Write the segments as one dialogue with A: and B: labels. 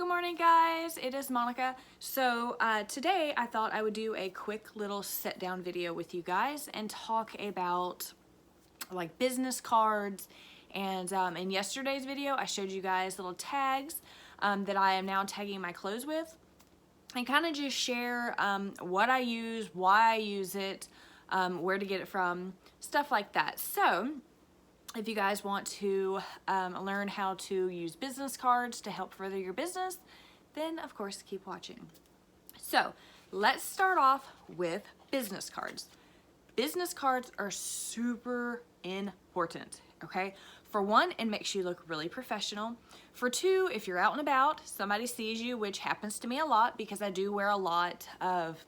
A: Good morning, guys. It is Monica. So today I thought I would do a quick little sit down video with you guys and talk about like business cards. And in yesterday's video I showed you guys little tags that I am now tagging my clothes with, and kind of just share what I use, why I use it, where to get it from, stuff like that. So if you guys want to learn how to use business cards to help further your business, then of course keep watching. So let's start off with business cards. Business cards are super important, okay? For one, it makes you look really professional. For two, if you're out and about, somebody sees you, which happens to me a lot because I do wear a lot of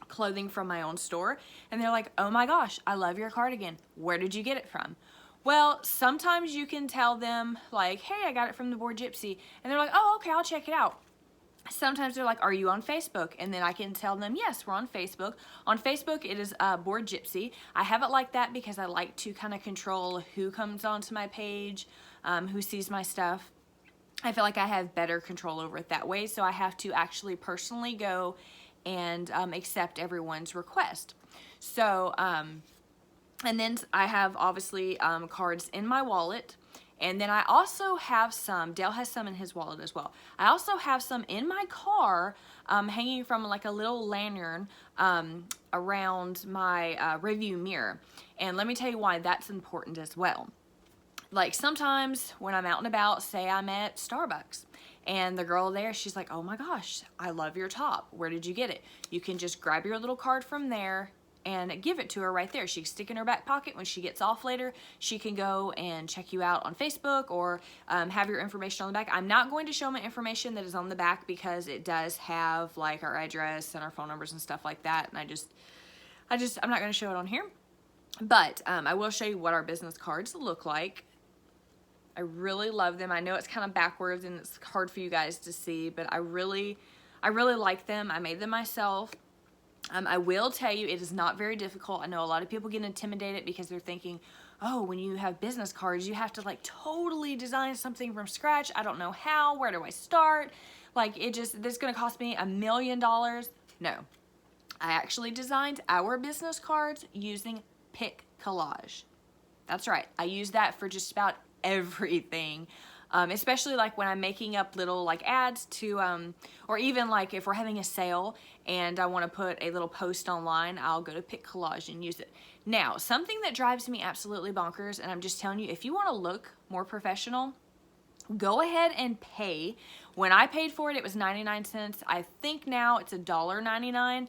A: clothing from my own store, and they're like, oh my gosh, I love your cardigan. Where did you get it from? Well, sometimes you can tell them like, hey, I got it from the Bored Gypsy, and they're like, oh, okay, I'll check it out. Sometimes they're like, are you on Facebook? And then I can tell them, yes, we're on Facebook. On Facebook, it is Bored Gypsy. I have it like that because I like to kind of control who comes onto my page, who sees my stuff. I feel like I have better control over it that way, so I have to actually personally go and accept everyone's request. So, and then I have obviously cards in my wallet. And then I also have some, Dale has some in his wallet as well. I also have some in my car hanging from like a little lanyard around my review mirror. And let me tell you why that's important as well. Like sometimes when I'm out and about, say I'm at Starbucks, and the girl there, she's like, oh my gosh, I love your top. Where did you get it? You can just grab your little card from there and give it to her right there. She can stick it in her back pocket. When she gets off later, she can go and check you out on Facebook or have your information on the back. I'm not going to show my information that is on the back because it does have like our address and our phone numbers and stuff like that. And I'm not going to show it on here. But I will show you what our business cards look like. I really love them. I know it's kind of backwards and it's hard for you guys to see, but I really like them. I made them myself. I will tell you, it is not very difficult. I know a lot of people get intimidated because they're thinking, oh, when you have business cards, you have to like totally design something from scratch. I don't know how. Where do I start? Like this is going to cost me $1 million. No, I actually designed our business cards using PicCollage. That's right. I use that for just about everything. Especially like when I'm making up little like ads to, or even like if we're having a sale and I want to put a little post online, I'll go to PicCollage and use it. Now, something that drives me absolutely bonkers, and I'm just telling you, if you want to look more professional, go ahead and pay. When I paid for it, it was 99 cents. I think now it's $1.99.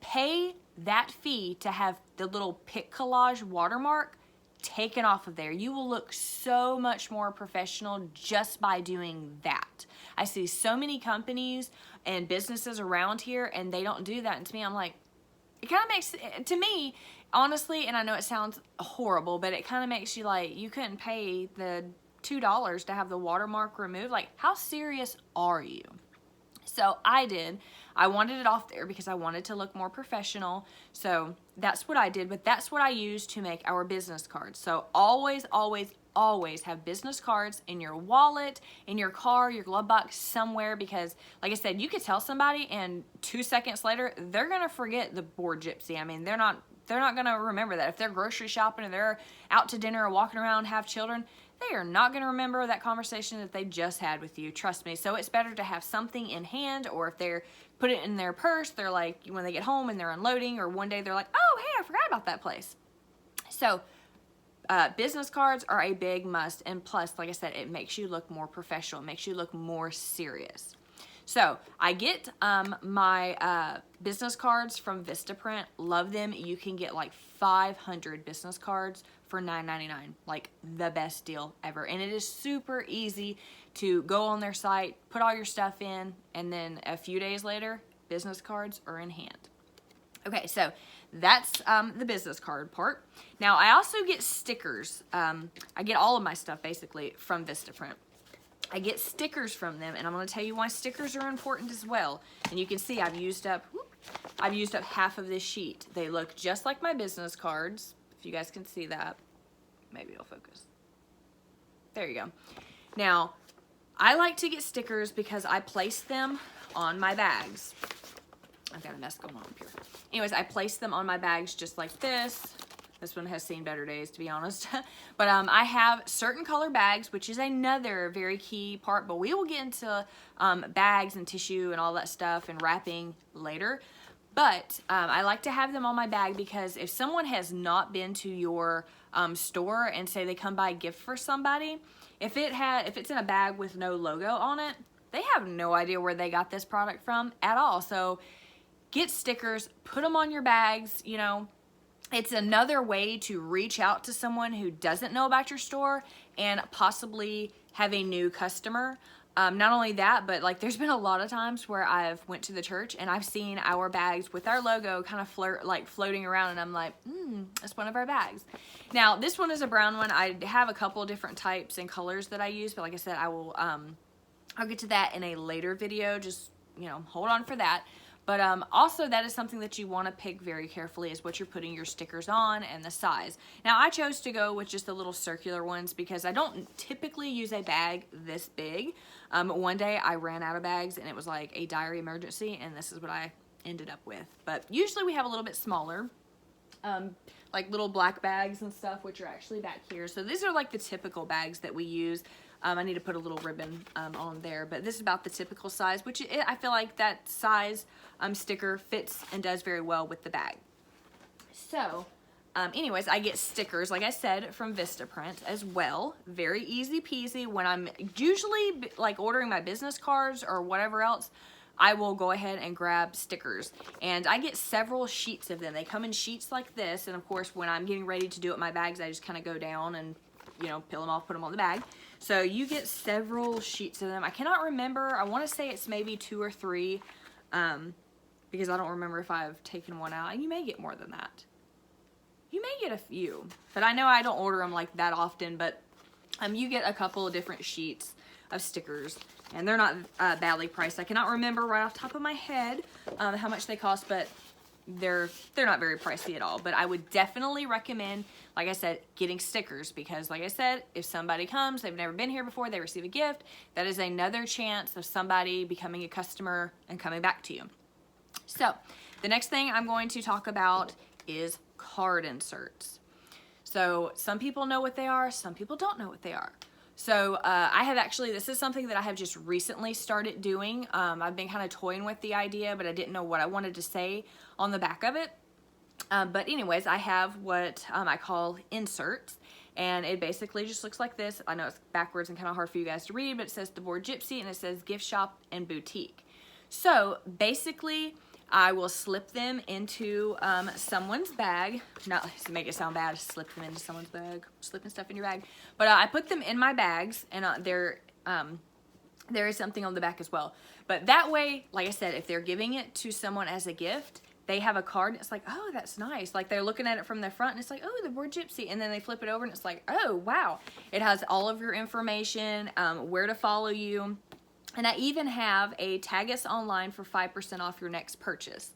A: Pay that fee to have the little PicCollage watermark taken off of there. You will look so much more professional just by doing that. I see so many companies and businesses around here and they don't do that, and to me I'm like, it kind of makes, to me honestly, and I know it sounds horrible, but it kind of makes you like, you couldn't pay the $2 to have the watermark removed. Like, how serious are you? So I did. I wanted it off there because I wanted to look more professional. So that's what I did, but that's what I used to make our business cards. So always, always, always have business cards in your wallet, in your car, your glove box, somewhere, because like I said, you could tell somebody and 2 seconds later, they're going to forget the Bored Gypsy. I mean, they're not going to remember that. If they're grocery shopping or they're out to dinner or walking around, have children, they are not going to remember that conversation that they just had with you. Trust me. So it's better to have something in hand, or if they're put it in their purse, they're like, when they get home and they're unloading, or one day they're like, oh, hey, I forgot about that place. So business cards are a big must. And plus, like I said, it makes you look more professional. It makes you look more serious. So I get my business cards from Vistaprint. Love them. You can get like 500 business cards for $9.99. Like the best deal ever. And it is super easy to go on their site, put all your stuff in, and then a few days later, business cards are in hand. Okay, so that's the business card part. Now I also get stickers. I get all of my stuff basically from Vistaprint. I get stickers from them, and I'm going to tell you why stickers are important as well. And you can see I've used up half of this sheet. They look just like my business cards. If you guys can see that, maybe it'll focus. There you go. Now, I like to get stickers because I place them on my bags. I've got a mess going on up here. Anyways, I place them on my bags just like this. This one has seen better days, to be honest. But I have certain color bags, which is another very key part, but we will get into bags and tissue and all that stuff and wrapping later. But I like to have them on my bag because if someone has not been to your store and say they come buy a gift for somebody, if it's in a bag with no logo on it, they have no idea where they got this product from at all. So get stickers, put them on your bags, you know. It's another way to reach out to someone who doesn't know about your store and possibly have a new customer. Not only that, but like there's been a lot of times where I've went to the church and I've seen our bags with our logo kind of floating around, and I'm like, that's one of our bags. Now this one is a brown one. I have a couple different types and colors that I use, but like I said, I'll get to that in a later video. Just, you know, hold on for that. But also that is something that you want to pick very carefully, is what you're putting your stickers on and the size. Now I chose to go with just the little circular ones because I don't typically use a bag this big. One day I ran out of bags and it was like a dire emergency, and this is what I ended up with. But usually we have a little bit smaller, like little black bags and stuff, which are actually back here. So these are like the typical bags that we use. I need to put a little ribbon on there, but this is about the typical size, which I feel like that size sticker fits and does very well with the bag. So anyways, I get stickers, like I said, from Vistaprint as well. Very easy peasy. When I'm usually like ordering my business cards or whatever else, I will go ahead and grab stickers, and I get several sheets of them. They come in sheets like this, and of course when I'm getting ready to do it my bags, I just kind of go down and, you know, peel them off, put them on the bag. So you get several sheets of them. I cannot remember. I want to say it's maybe 2 or 3, because I don't remember if I've taken one out. And you may get more than that. You may get a few, but I know I don't order them like that often. But you get a couple of different sheets of stickers, and they're not badly priced. I cannot remember right off the top of my head how much they cost, but they're not very pricey at all. But I would definitely recommend, like I said, getting stickers, because like I said, if somebody comes, they've never been here before, they receive a gift, that is another chance of somebody becoming a customer and coming back to you. So the next thing I'm going to talk about is card inserts. So some people know what they are, some people don't know what they are. So I have actually, this is something that I have just recently started doing. I've been kind of toying with the idea, but I didn't know what I wanted to say on the back of it. But anyways, I have what I call inserts, and it basically just looks like this. I know it's backwards and kind of hard for you guys to read, but it says The Bored Gypsy, and it says gift shop and boutique. So basically, I will slip them into someone's bag. Not to make it sound bad, slip them into someone's bag, slipping stuff in your bag. But I put them in my bags, and there is something on the back as well. But that way, like I said, if they're giving it to someone as a gift, they have a card, and it's like, oh, that's nice. Like they're looking at it from the front, and it's like, oh, The Bored Gypsy. And then they flip it over, and it's like, oh, wow. It has all of your information, where to follow you. And I even have a tag us online for 5% off your next purchase.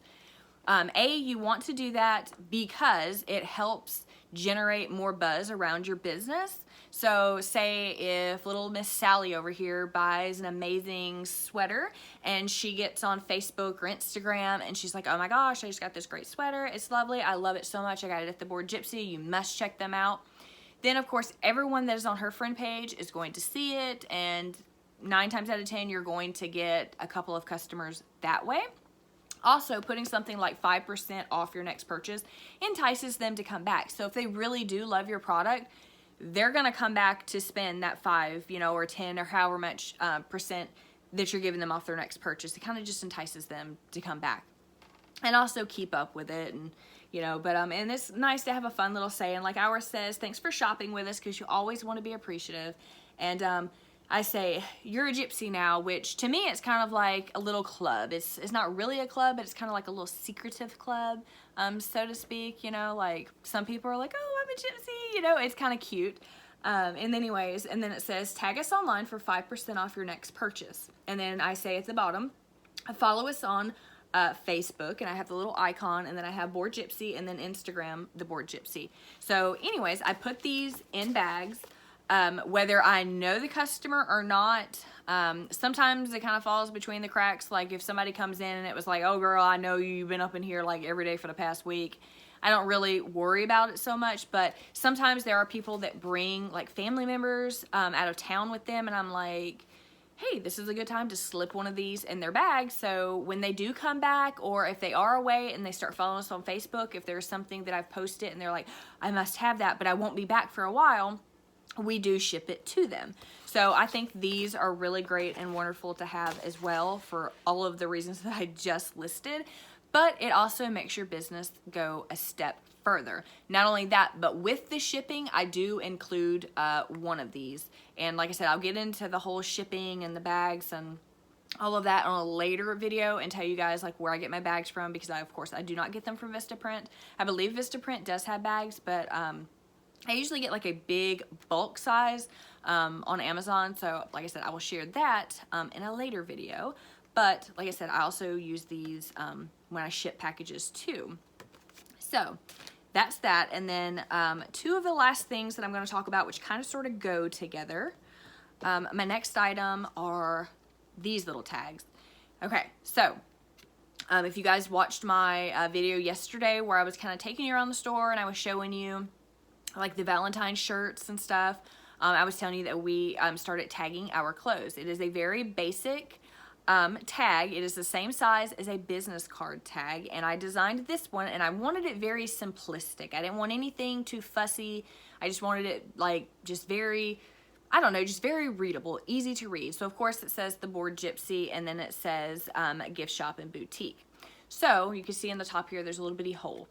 A: You want to do that because it helps generate more buzz around your business. So say if little Miss Sally over here buys an amazing sweater and she gets on Facebook or Instagram and she's like, oh my gosh, I just got this great sweater. It's lovely. I love it so much. I got it at The Bored Gypsy. You must check them out. Then of course, everyone that is on her friend page is going to see it, and 9 times out of 10, you're going to get a couple of customers that way. Also, putting something like 5% off your next purchase entices them to come back. So if they really do love your product, they're going to come back to spend that 5, or 10 or however much percent that you're giving them off their next purchase. It kind of just entices them to come back. And also keep up with it, and and it's nice to have a fun little saying like ours says, thanks for shopping with us, because you always want to be appreciative. And I say, you're a gypsy now, which to me, it's kind of like a little club. It's not really a club, but it's kind of like a little secretive club, so to speak, like some people are like, oh, I'm a gypsy, it's kind of cute. And anyways, and then it says, tag us online for 5% off your next purchase. And then I say at the bottom, follow us on Facebook, and I have the little icon, and then I have Bored Gypsy, and then Instagram, The Bored Gypsy. So anyways, I put these in bags. whether I know the customer or not. Sometimes it kind of falls between the cracks. Like if somebody comes in and it was like, oh girl, I know you've been up in here like every day for the past week. I don't really worry about it so much, but sometimes there are people that bring like family members out of town with them, and I'm like, hey, this is a good time to slip one of these in their bag, so when they do come back, or if they are away and they start following us on Facebook, if there's something that I've posted and they're like, I must have that, but I won't be back for a while, we do ship it to them. So I think these are really great and wonderful to have as well for all of the reasons that I just listed, but it also makes your business go a step further. Not only that, but with the shipping, I do include one of these. And like I said, I'll get into the whole shipping and the bags and all of that on a later video and tell you guys like where I get my bags from, because of course I do not get them from Vistaprint. I believe Vistaprint does have bags, but I usually get like a big bulk size on Amazon. So like I said, I will share that in a later video. But like I said, I also use these when I ship packages too. So that's that. And then two of the last things that I'm going to talk about, which kind of sort of go together. My next item are these little tags. Okay, so if you guys watched my video yesterday where I was kind of taking you around the store and I was showing you like the Valentine shirts and stuff, I was telling you that we started tagging our clothes. It is a very basic tag. It is the same size as a business card tag, and I designed this one and I wanted it very simplistic. I didn't want anything too fussy. I just wanted it like just very, I don't know, just very readable, easy to read. So of course it says The Bored Gypsy, and then it says gift shop and boutique. So you can see in the top here there's a little bitty hole.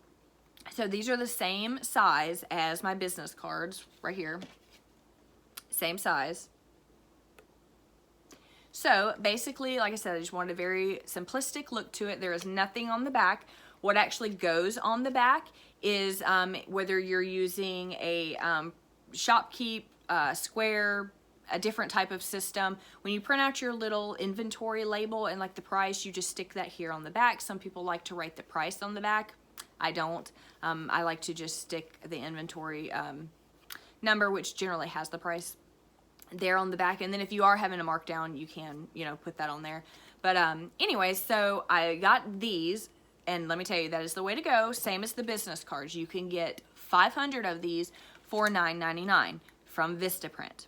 A: So these are the same size as my business cards right here. Same size. So basically, like I said, I just wanted a very simplistic look to it. There is nothing on the back. What actually goes on the back is whether you're using a Shopkeep, Square, a different type of system. When you print out your little inventory label and like the price, you just stick that here on the back. Some people like to write the price on the back. I don't. I like to just stick the inventory number, which generally has the price there on the back, and then if you are having a markdown, you can, you know, put that on there. But anyway, so I got these, and let me tell you, that is the way to go. Same as the business cards. You can get 500 of these for $9.99 from Vistaprint.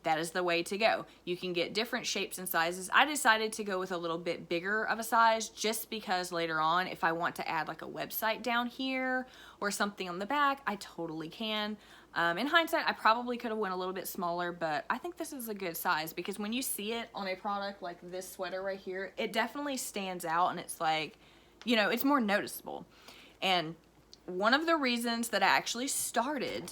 A: That is the way to go. You can get different shapes and sizes. I decided to go with a little bit bigger of a size just because later on, if I want to add like a website down here or something on the back, I totally can. In hindsight, I probably could have went a little bit smaller, but I think this is a good size because when you see it on a product like this sweater right here, it definitely stands out, and it's like, you know, it's more noticeable. And one of the reasons that I actually started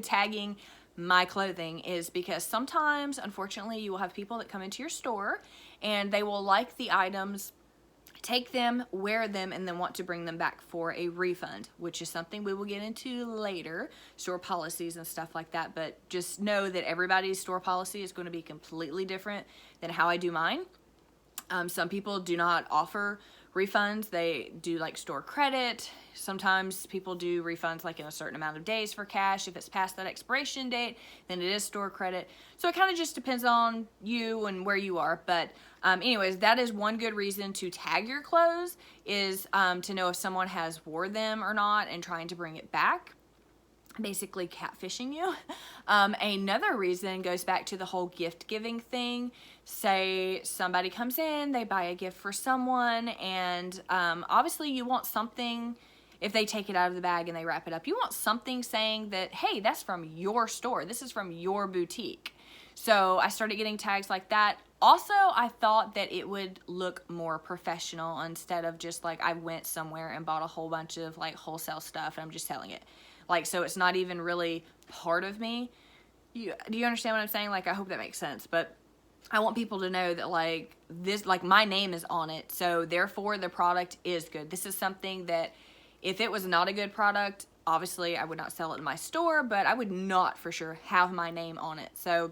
A: tagging my clothing is because sometimes, unfortunately, you will have people that come into your store and they will like the items, take them, wear them, and then want to bring them back for a refund, which is something we will get into later, store policies and stuff like that. But just know that everybody's store policy is going to be completely different than how I do mine. Some people do not offer refunds. They do like store credit. Sometimes people do refunds like in a certain amount of days for cash. If it's past that expiration date, then it is store credit. So it kind of just depends on you and where you are. But anyways, that is one good reason to tag your clothes, is to know if someone has wore them or not and trying to bring it back. Basically catfishing you. Another reason goes back to the whole gift giving thing. Say somebody comes in, they buy a gift for someone, and obviously you want something. If they take it out of the bag and they wrap it up, you want something saying that, hey, that's from your store. This is from your boutique. So I started getting tags like that. Also, I thought that it would look more professional instead of just like I went somewhere and bought a whole bunch of like wholesale stuff and I'm just selling it. Like, so it's not even really part of me. Do you understand what I'm saying? Like, I hope that makes sense. But I want people to know that like this, like my name is on it. So therefore the product is good. This is something that if it was not a good product, obviously I would not sell it in my store, but I would not for sure have my name on it. So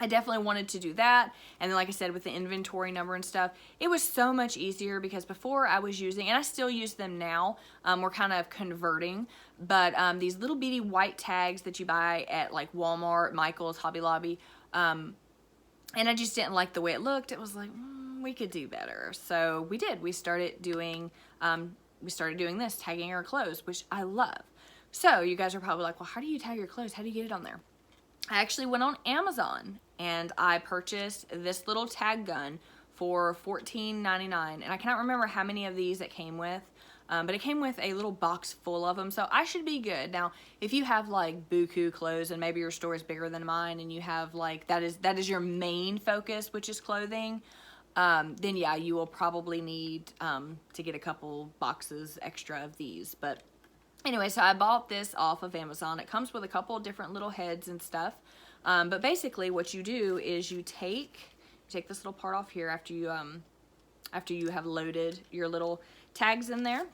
A: I definitely wanted to do that. And then like I said, with the inventory number and stuff, it was so much easier because before I was using, and I still use them now, we're kind of converting, but these little bitty white tags that you buy at like Walmart, Michael's, Hobby Lobby, and I just didn't like the way it looked. It was like, we could do better. So we did. We started doing this, tagging our clothes, which I love. So you guys are probably like, well, how do you tag your clothes? How do you get it on there? I actually went on Amazon and I purchased this little tag gun for $14.99, and I cannot remember how many of these it came with, but it came with a little box full of them, so I should be good. Now, if you have like buku clothes and maybe your store is bigger than mine and you have like, that is your main focus, which is clothing, then yeah, you will probably need to get a couple boxes extra of these. But anyway, so I bought this off of Amazon. It comes with a couple of different little heads and stuff. But basically what you do is you take this little part off here after you have loaded your little tags in there.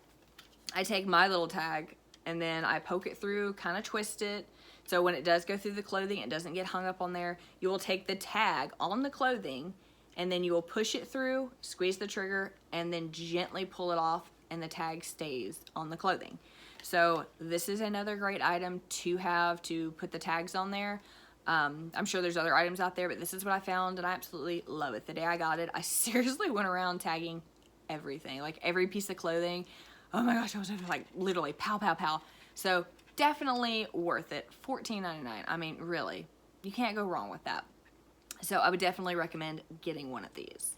A: I take my little tag and then I poke it through, kind of twist it. So when it does go through the clothing, it doesn't get hung up on there. You will take the tag on the clothing and then you will push it through, squeeze the trigger, and then gently pull it off, and the tag stays on the clothing. So this is another great item to have to put the tags on there. I'm sure there's other items out there, but this is what I found and I absolutely love it. The day I got it, I seriously went around tagging everything, like every piece of clothing. Oh my gosh, I was like literally pow, pow, pow. So definitely worth it. $14.99. I mean, really, you can't go wrong with that. So I would definitely recommend getting one of these.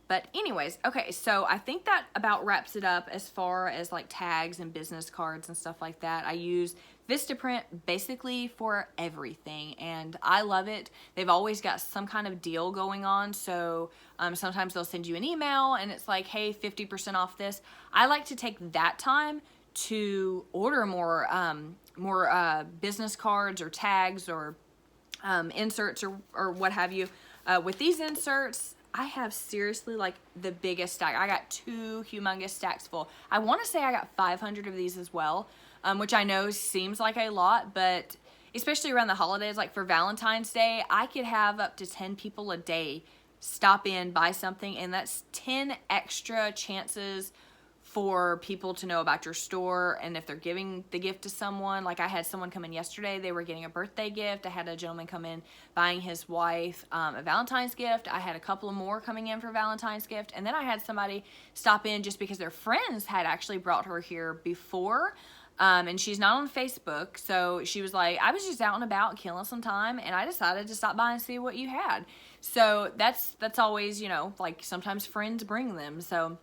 A: But anyways, okay, so I think that about wraps it up as far as like tags and business cards and stuff like that. I use Vistaprint basically for everything and I love it. They've always got some kind of deal going on, so sometimes they'll send you an email and it's like, hey, 50% off this. I like to take that time to order more business cards or tags or inserts or what have you. With these inserts, I have seriously like the biggest stack. I got 2 humongous stacks full. I want to say I got 500 of these as well, which I know seems like a lot, but especially around the holidays, like for Valentine's Day, I could have up to 10 people a day stop in, buy something, and that's 10 extra chances for people to know about your store. And if they're giving the gift to someone, like I had someone come in yesterday, they were getting a birthday gift. I had a gentleman come in buying his wife a Valentine's gift. I had a couple of more coming in for Valentine's gift, and then I had somebody stop in just because their friends had actually brought her here before. And she's not on Facebook, so she was like, I was just out and about killing some time and I decided to stop by and see what you had. So that's always, you know, like sometimes friends bring them, so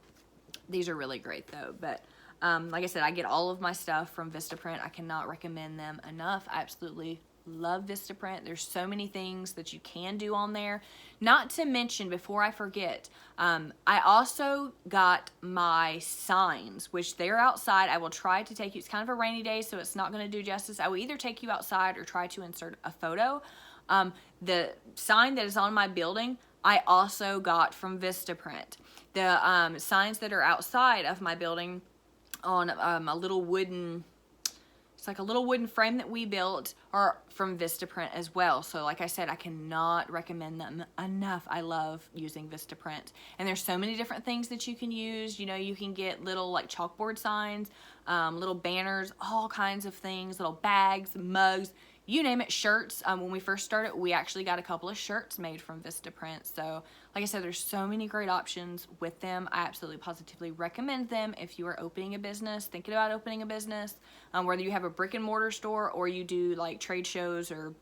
A: these are really great though. But like I said, I get all of my stuff from Vistaprint. I cannot recommend them enough. I absolutely love Vistaprint. There's so many things that you can do on there. Not to mention, before I forget, I also got my signs, which they're outside. I will try to take you, it's kind of a rainy day, so it's not going to do justice. I will either take you outside or try to insert a photo. The sign that is on my building, I also got from Vistaprint. The signs that are outside of my building on a little wooden, it's like a little wooden frame that we built, are from Vistaprint as well. So like I said, I cannot recommend them enough. I love using Vistaprint. And there's so many different things that you can use. You know, you can get little like chalkboard signs, little banners, all kinds of things, little bags, mugs, you name it, shirts. When we first started, we actually got a couple of shirts made from Vistaprint. So like I said, there's so many great options with them. I absolutely positively recommend them if you are opening a business, thinking about opening a business, whether you have a brick and mortar store or you do like trade shows or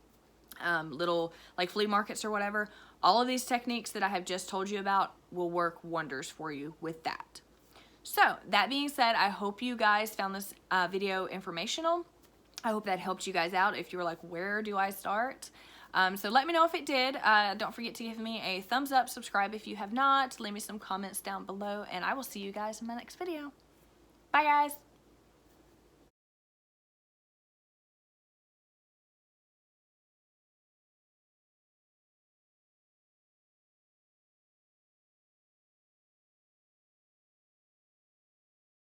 A: little like flea markets or whatever. All of these techniques that I have just told you about will work wonders for you with that. So that being said, I hope you guys found this video informational. I hope that helped you guys out if you were like, where do I start? So let me know if it did. Don't forget to give me a thumbs up, subscribe if you have not, leave me some comments down below, and I will see you guys in my next video. Bye guys.